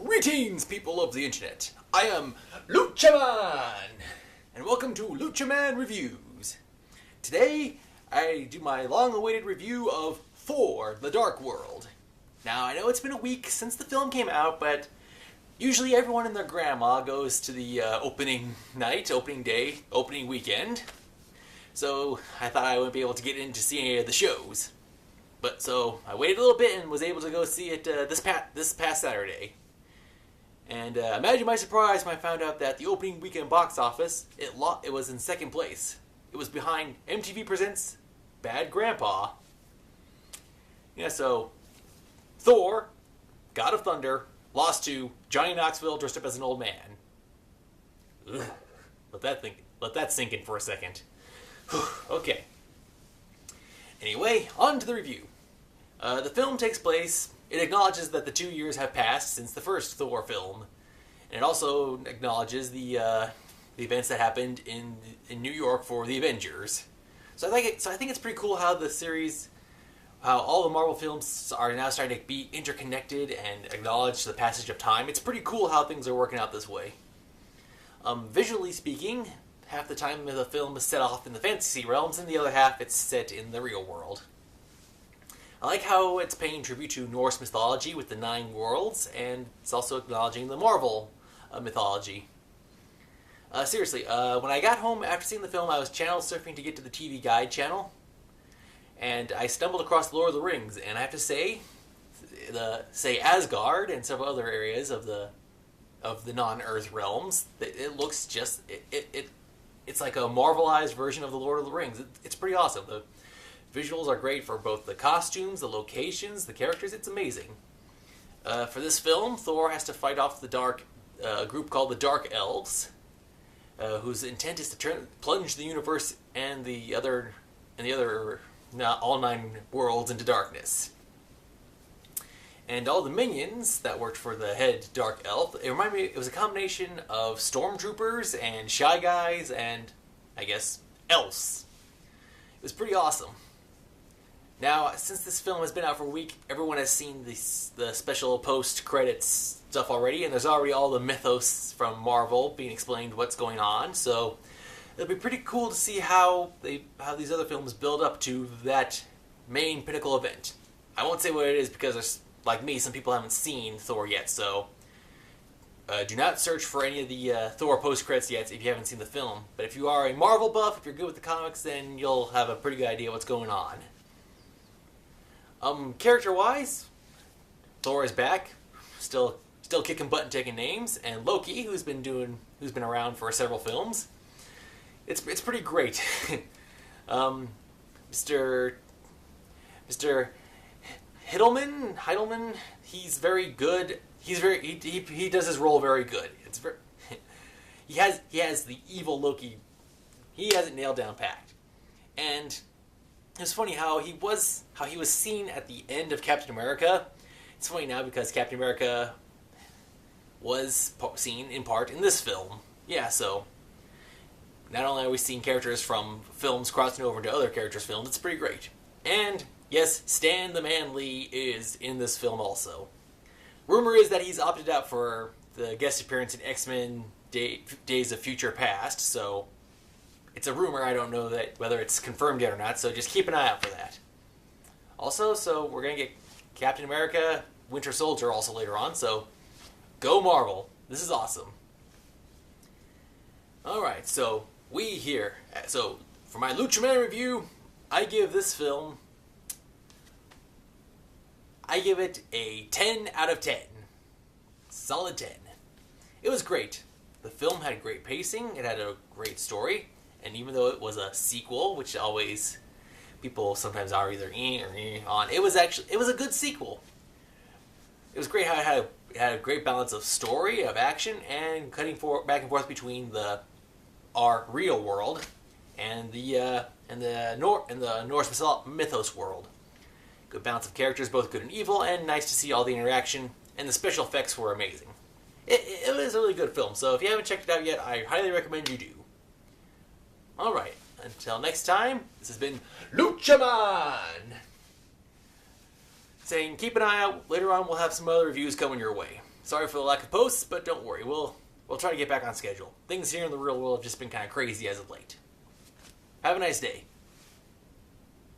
Greetings, people of the internet. I am LUCHA, and welcome to LUCHA Reviews. Today, I do my long-awaited review of THOR: The Dark World. Now, I know it's been a week since the film came out, but usually everyone and their grandma goes to the opening night, opening day, opening weekend. So, I thought I wouldn't be able to get in to see any of the shows. But so, I waited a little bit and was able to go see it this past Saturday. And imagine my surprise when I found out that the opening weekend box office, it was in second place. It was behind MTV Presents Bad Grandpa. Yeah, so Thor, God of Thunder, lost to Johnny Knoxville dressed up as an old man. Ugh. Let that sink in for a second. Okay. Anyway, on to the review. The film takes place. It acknowledges that the 2 years have passed since the first Thor film, and it also acknowledges the events that happened in New York for the Avengers. So I think it's pretty cool how the series, how all the Marvel films are now starting to be interconnected and acknowledge the passage of time. It's pretty cool how things are working out this way. Visually speaking, half the time the film is set off in the fantasy realms, and the other half it's set in the real world. I like how it's paying tribute to Norse mythology with the 9 worlds, and it's also acknowledging the Marvel mythology. Seriously, when I got home after seeing the film, I was channel surfing to get to the TV Guide channel, and I stumbled across Lord of the Rings, and I have to say Asgard and several other areas of the non-Earth realms, it looks just it's like a Marvelized version of the Lord of the Rings. It's pretty awesome. The visuals are great for both the costumes, the locations, the characters. It's amazing. For this film, Thor has to fight off a group called the Dark Elves, whose intent is to plunge the universe and all 9 worlds into darkness. And all the minions that worked for the head Dark Elf, it was a combination of stormtroopers and Shy Guys and, I guess, elves. It was pretty awesome. Now, since this film has been out for a week, everyone has seen the special post-credits stuff already, and there's already all the mythos from Marvel being explained what's going on, so it'll be pretty cool to see how these other films build up to that main pinnacle event. I won't say what it is because there's, like me, some people haven't seen Thor yet, so do not search for any of the Thor post-credits yet if you haven't seen the film. But if you are a Marvel buff, if you're good with the comics, then you'll have a pretty good idea what's going on. Character-wise, Thor is back, still kicking butt and taking names, and Loki, who's been around for several films. It's pretty great. Mr. Heidelman, he's very good. He does his role very good. He has the evil Loki. He has it nailed down packed. And it's funny how he was seen at the end of Captain America. It's funny now because Captain America was seen in part in this film. Yeah, so not only are we seeing characters from films crossing over into other characters' films, it's pretty great. And yes, Stan the Man Lee is in this film also. Rumor is that he's opted out for the guest appearance in X-Men Days of Future Past, so it's a rumor. I don't know whether it's confirmed yet or not, so just keep an eye out for that. Also, so we're going to get Captain America, Winter Soldier also later on, so go Marvel. This is awesome. Alright, so for my Lucha Man review, I give this film, I give it a 10 out of 10. Solid 10. It was great. The film had great pacing, it had a great story, and even though it was a sequel, which always people sometimes are either or on, it was a good sequel. It was great how it had a great balance of story, of action, and cutting back and forth between our real world and the Norse mythos world. Good balance of characters, both good and evil, and nice to see all the interaction, and the special effects were amazing. It was a really good film, so if you haven't checked it out yet, I highly recommend you do. Alright, until next time, this has been LUCHA saying keep an eye out. Later on, we'll have some other reviews coming your way. Sorry for the lack of posts, but don't worry, we'll try to get back on schedule. Things here in the real world have just been kind of crazy as of late. Have a nice day.